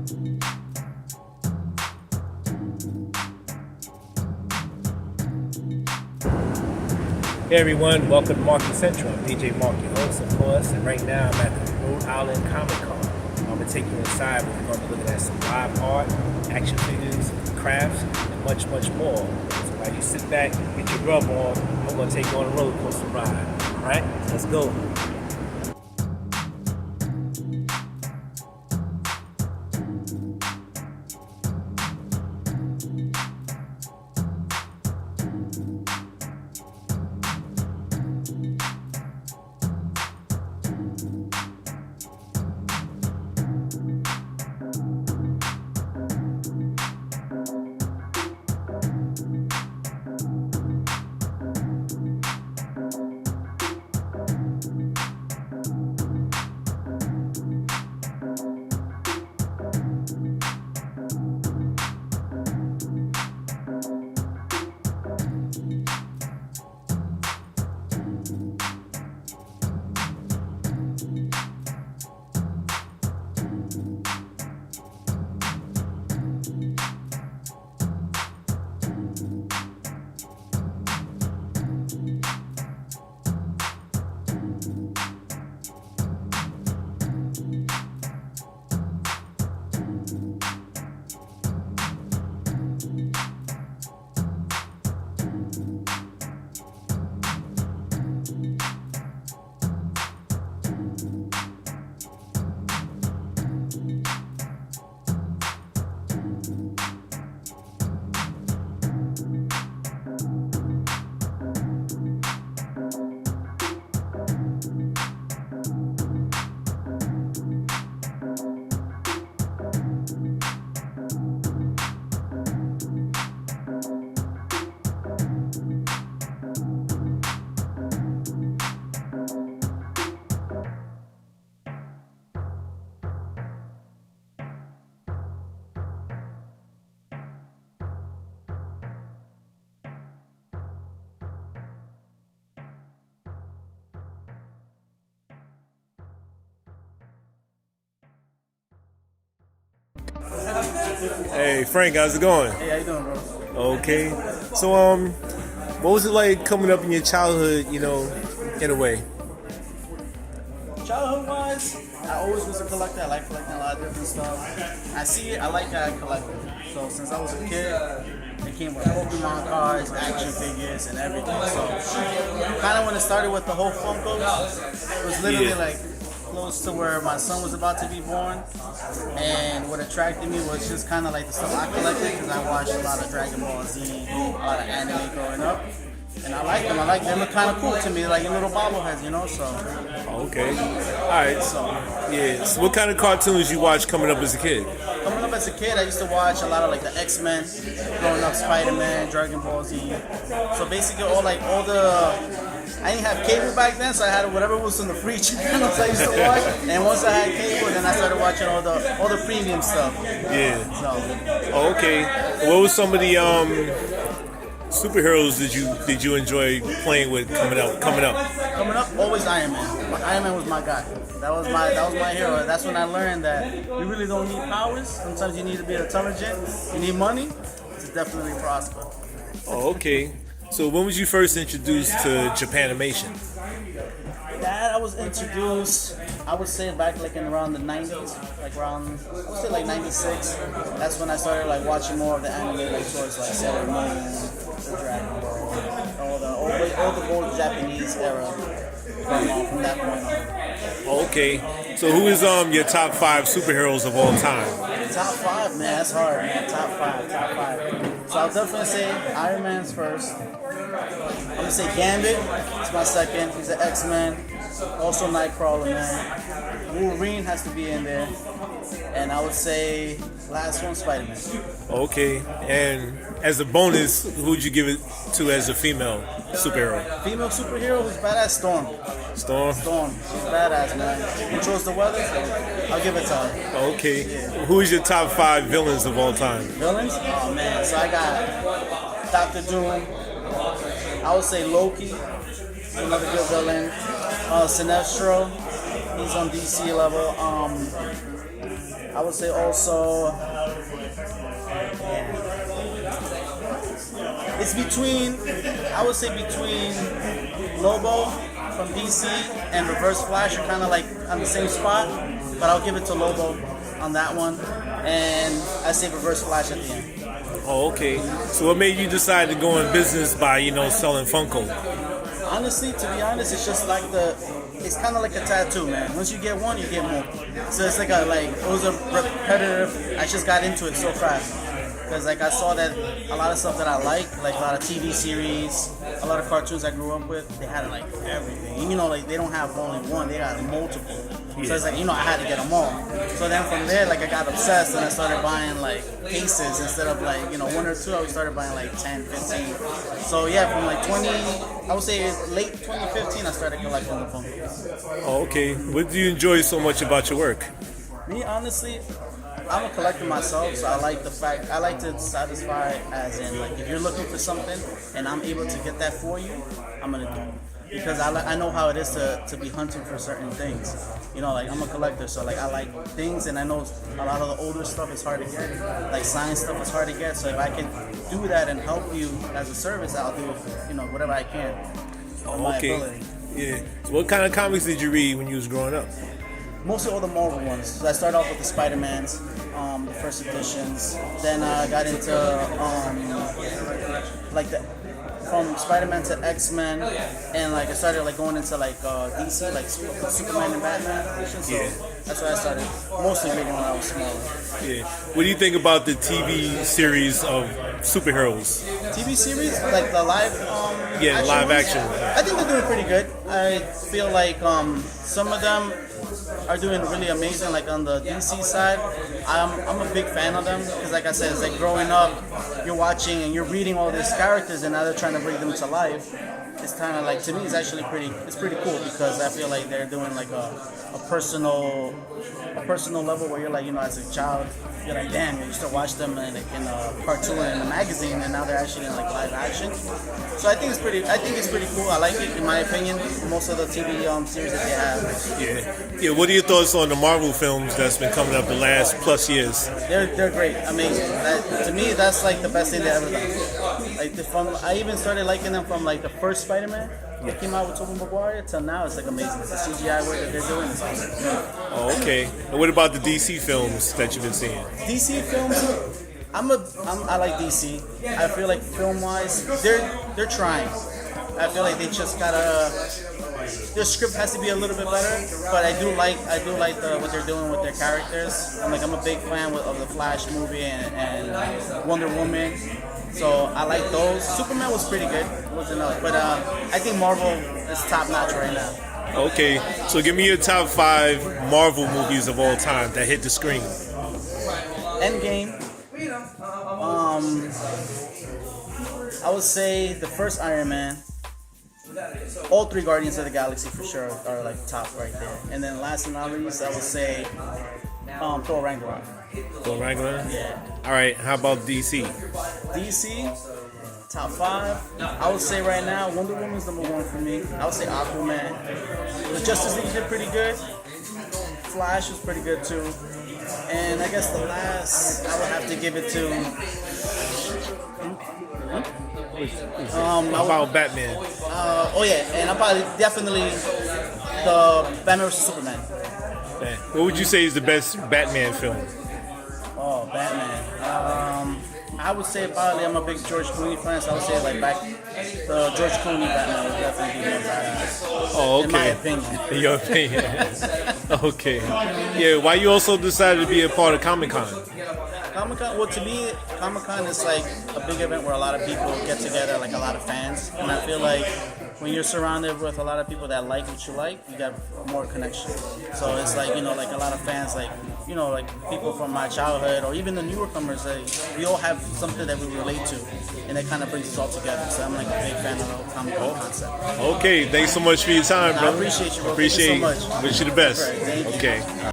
Hey everyone, welcome to Markey Central. I'm DJ Markey, host of course, and right now I'm at the Rhode Island Comic Con. I'm going to take you inside where we're going to be looking at some live art, action figures, crafts, and much, much more. So while you sit back, get your grub on, I'm going to take you on a roller coaster ride. Alright, let's go. Hey Frank, how's it going? Hey, how you doing, bro? Okay. So what was it like coming up in your childhood, in a way? Childhood-wise, I always was a collector. I like collecting a lot of different stuff. I see it, I like that I collect it. So since I was a kid, it came with Pokemon cards, action figures, and everything. So kind of when it started with the whole Funko, it was literally like close to where my son was about to be born. And what attracted me was just kind of like the stuff I collected, because I watched a lot of Dragon Ball Z, a lot of anime growing up. And I like them. They look kind of cool to me, like in little bobbleheads, so. Okay. All right. So what kind of cartoons you watch coming up as a kid? Coming up as a kid, I used to watch a lot of like the X-Men, growing up Spider-Man, Dragon Ball Z. So basically I didn't have cable back then, so I had whatever was on the free channels I used to watch. And once I had cable, then I started watching all the premium stuff. Yeah. So. Okay. What was some of the superheroes did you enjoy playing with coming up? Coming up, always Iron Man. Iron Man was my guy. That was my hero. That's when I learned that you really don't need powers. Sometimes you need to be intelligent. You need money to definitely prosper. Oh, okay. So when was you first introduced to Japanimation? That I was introduced, I would say back like in around the 90s, like 96. That's when I started like watching more of the anime, like towards like Sailor Moon, the Dragon Ball, all the old Japanese era from that point on. Okay. So who is your top 5 superheroes of all time? Top 5, man, that's hard, man. Top five. So I'll definitely say Iron Man's first. I'm gonna say Gambit. It's my second. He's an X-Men. Also Nightcrawler, man. Wolverine has to be in there. And I would say last one, Spider-Man. Okay. And as a bonus, who'd you give it to as a female superhero? Female superhero who's badass, Storm. Storm. She's badass, man. Controls the weather. I'll give it to her. Okay. Yeah. Who is your top 5 villains of all time? Villains? Oh man. So I got Dr. Doom. I would say Loki. Another good villain. Sinestro. He's on DC level. I would say also, it's between, I would say between Lobo from DC and Reverse Flash are kind of like on the same spot, but I'll give it to Lobo on that one, and I say Reverse Flash at the end. Oh, okay. So what made you decide to go in business by, selling Funko? Honestly, to be honest, it's just like it's kind of like a tattoo, man. Once you get one, you get more. So it's like it was a repetitive, I just got into it so fast. Because I saw that a lot of stuff that I like a lot of TV series, a lot of cartoons I grew up with, they had everything. And, they don't have only one, they got multiple. So it's I had to get them all. So then from there, I got obsessed and I started buying cases instead of one or two. I started buying 10, 15. So yeah, from 20, I would say late 2015, I started collecting the Funko. Oh, okay. What do you enjoy so much about your work? Me, honestly, I'm a collector myself, so I like to satisfy, as in if you're looking for something and I'm able to get that for you, I'm gonna do it. Because I know how it is to be hunting for certain things. I'm a collector, so I like things, and I know a lot of the older stuff is hard to get. Science stuff is hard to get, so if I can do that and help you as a service, I'll do whatever I can. My ability. Yeah. So what kind of comics did you read when you was growing up? Mostly all the Marvel ones. So I started off with the Spider-Mans, the first editions. Then I got into from Spider-Man to X-Men, and I started going into DC, Superman and Batman editions. So that's why I started mostly reading when I was smaller. Yeah. What do you think about the TV series of superheroes? TV series, the live live action. I think they're doing pretty good. I feel some of them are doing really amazing. On the DC side, I'm a big fan of them because, I said, it's growing up, you're watching and you're reading all these characters, and now they're trying to bring them to life. It's kind of to me, it's actually pretty cool because I feel they're doing a personal level where you're as a child, you're damn, you used to watch them in a cartoon and in a magazine, and now they're actually in live action. So I think it's pretty cool. I like it, in my opinion. Most of the TV series that they have. Yeah. What are your thoughts on the Marvel films that's been coming up the last plus years? They're great, amazing. To me, that's the best thing they ever done. I even started liking them from the first Spider-Man that came out with Tobey Maguire till now. It's amazing. The CGI work that they're doing is awesome. Oh, okay. And what about the DC films that you've been seeing? DC films, I like DC. I feel film-wise, they're trying. I feel they just gotta. Their script has to be a little bit better, but I do like what they're doing with their characters. I'm a big fan of the Flash movie and Wonder Woman. So I like those. Superman was pretty good. It wasn't enough, but I think Marvel is top notch right now. Okay, so give me your top 5 Marvel movies of all time that hit the screen. Endgame. I would say the first Iron Man. All 3 Guardians of the Galaxy for sure are top right there. And then last but not least, I would say Thor Ragnarok. Thor Ragnarok? Yeah. All right, how about DC? DC, top 5. I would say right now, Wonder Woman's number 1 for me. I would say Aquaman. The Justice League did pretty good. Flash was pretty good too. And I guess the last, I would have to give it to... How about Batman? And I'm probably definitely the Batman vs Superman. Yeah. What would you say is the best Batman film? Oh, Batman. I would say probably I'm a big George Clooney fan, so I would say the George Clooney Batman would definitely be more badass. Oh, okay. In my opinion. In your opinion. Okay. Yeah. Why you also decided to be a part of Comic-Con? Comic-Con, well, to me, Comic-Con is a big event where a lot of people get together, a lot of fans. And I feel when you're surrounded with a lot of people that like what you like, you got more connection. So it's a lot of fans, people from my childhood or even the newer comers, we all have something that we relate to, and it kind of brings us all together. So I'm a big fan of the Comic-Con concept. Okay, thanks so much for your time, bro. I appreciate you, bro. Appreciate Thank you so much. Wish you the best. Thank you. Okay.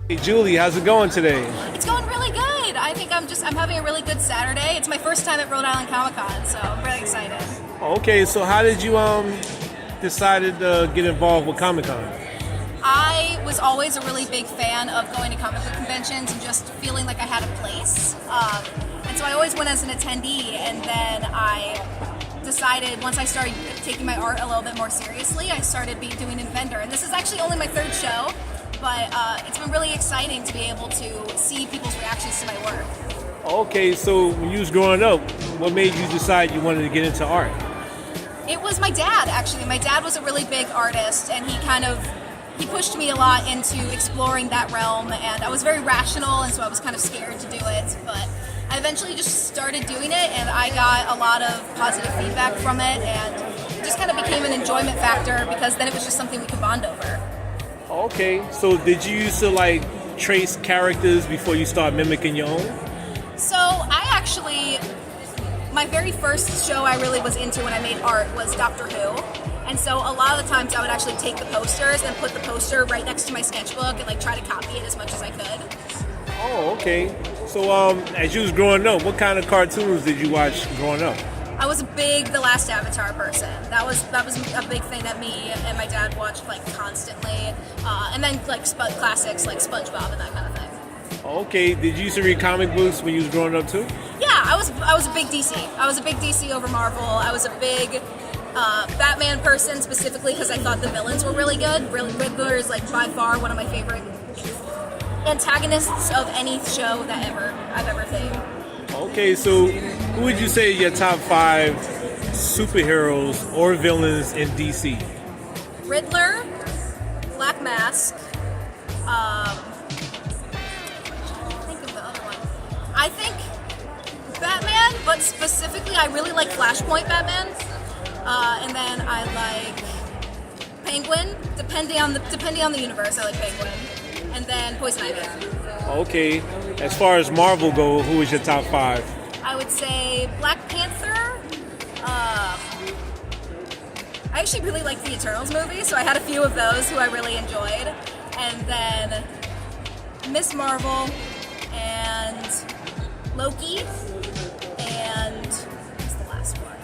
Hey Julie, how's it going today? It's going really good. I think I'm having a really good Saturday. It's my first time at Rhode Island Comic Con, so I'm really excited. Okay, so how did you decided to get involved with Comic Con? I was always a really big fan of going to comic book conventions and just feeling like I had a place. And so I always went as an attendee, and then I decided once I started taking my art a little bit more seriously, I started doing a vendor. And this is actually only my third show, but it's been really exciting to be able to see people's reactions to my work. Okay, so when you was growing up, what made you decide you wanted to get into art? It was my dad, actually. My dad was a really big artist, and he pushed me a lot into exploring that realm, and I was very rational, and so I was kind of scared to do it, but I eventually just started doing it, and I got a lot of positive feedback from it, and it just kind of became an enjoyment factor because then it was just something we could bond over. Okay, so did you used to like trace characters before you start mimicking your own? So my very first show I really was into when I made art was Doctor Who. And so a lot of the times I would actually take the posters and put the poster right next to my sketchbook and like try to copy it as much as I could. Oh, okay. So as you was growing up, what kind of cartoons did you watch growing up? I was a big The Last Avatar person. That was a big thing that me and my dad watched like constantly. And then like classics like SpongeBob and that kind of thing. Okay, did you used to read comic books when you was growing up too? Yeah, I was a big DC. I was a big DC over Marvel. I was a big Batman person specifically because I thought the villains were really good. Riddler is like by far one of my favorite antagonists of any show that I've ever seen. Okay, so who would you say your top 5 superheroes or villains in DC? Riddler, Black Mask. Think of the other one. I think Batman, but specifically I really like Flashpoint Batman. And then I like Penguin. Depending on the universe, I like Penguin. And then Poison Ivy. Okay, as far as Marvel go, who is your top 5? I would say Black Panther. I actually really like the Eternals movie, so I had a few of those who I really enjoyed. And then Miss Marvel and Loki and what's the last one?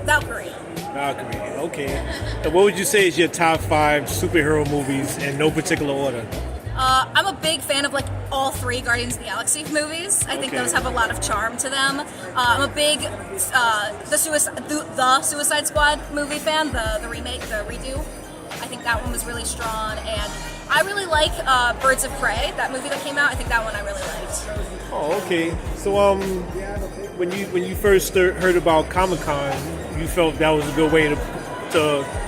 Valkyrie. Valkyrie, okay. And what would you say is your top 5 superhero movies in no particular order? I'm a big fan of like all 3 Guardians of the Galaxy movies. I think those have a lot of charm to them. I'm a big the Suicide Squad movie fan, the remake, the redo. I think that one was really strong, and I really like Birds of Prey, that movie that came out. I think that one I really liked. Oh, okay. So when you first heard about Comic-Con, you felt that was a good way to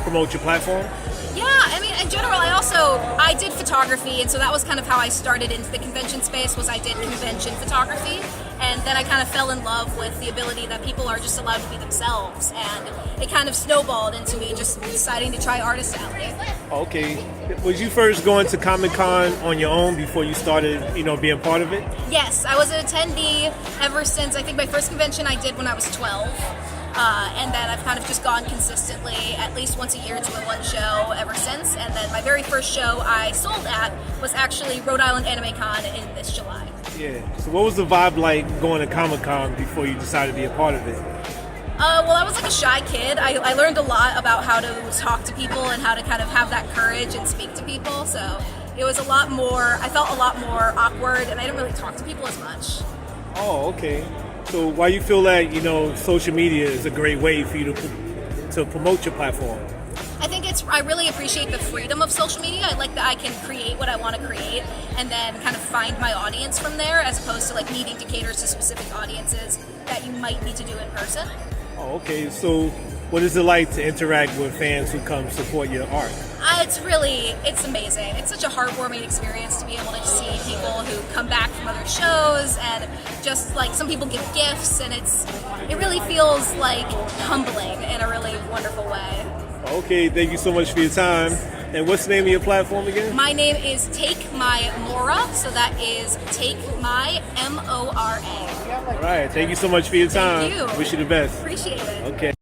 promote your platform? Yeah, I mean, in general, I did photography, and so that was kind of how I started into the convention space, was I did convention photography, and then I kind of fell in love with the ability that people are just allowed to be themselves, and it kind of snowballed into me just deciding to try Artist Alley. Okay. Was you first going to Comic-Con on your own before you started, being part of it? Yes, I was an attendee ever since, I think my first convention I did when I was 12. And then I've kind of just gone consistently at least once a year to one show ever since. And then my very first show I sold at was actually Rhode Island Anime Con in this July. Yeah. So what was the vibe like going to Comic-Con before you decided to be a part of it? Well, I was like a shy kid. I learned a lot about how to talk to people and how to kind of have that courage and speak to people. So it was I felt a lot more awkward, and I didn't really talk to people as much. Oh, okay. So why you feel that, social media is a great way for you to promote your platform? I think I really appreciate the freedom of social media. I like that I can create what I want to create and then kind of find my audience from there, as opposed to like needing to cater to specific audiences that you might need to do in person. Oh, okay. So what is it like to interact with fans who come support your art? It's amazing. It's such a heartwarming experience to be able to see people who come back from other shows, and just like some people give gifts, and it really feels like humbling in a really wonderful way. Okay, thank you so much for your time. And what's the name of your platform again? My name is Take My Mora, so that is Take My MORA. All right, thank you so much for your time. Thank you. Wish you the best. Appreciate it. Okay.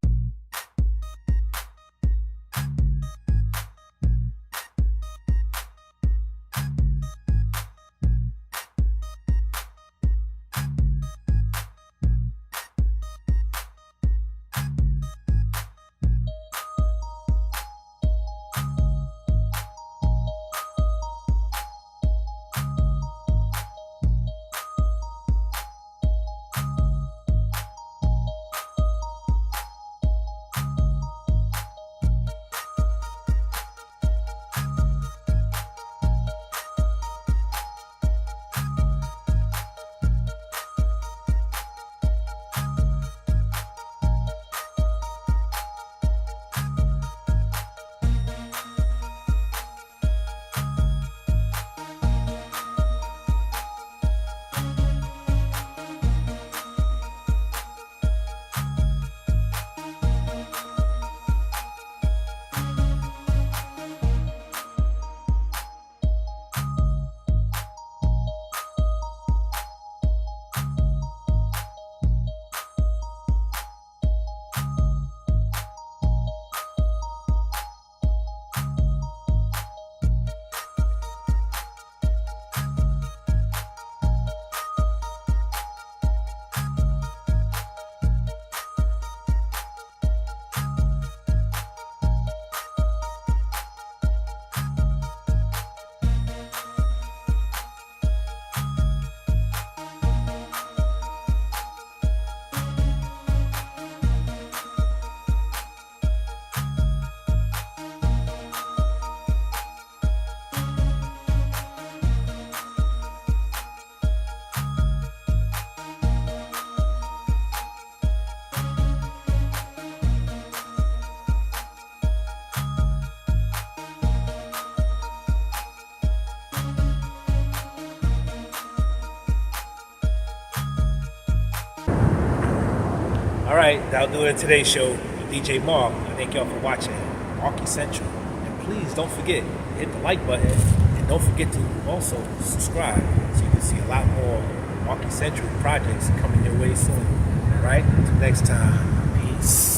All right, that'll do it in today's show with DJ Mark. Thank y'all for watching Markey Central. And please don't forget, hit the like button. And don't forget to also subscribe so you can see a lot more Markey Central projects coming your way soon. All right, until next time, peace.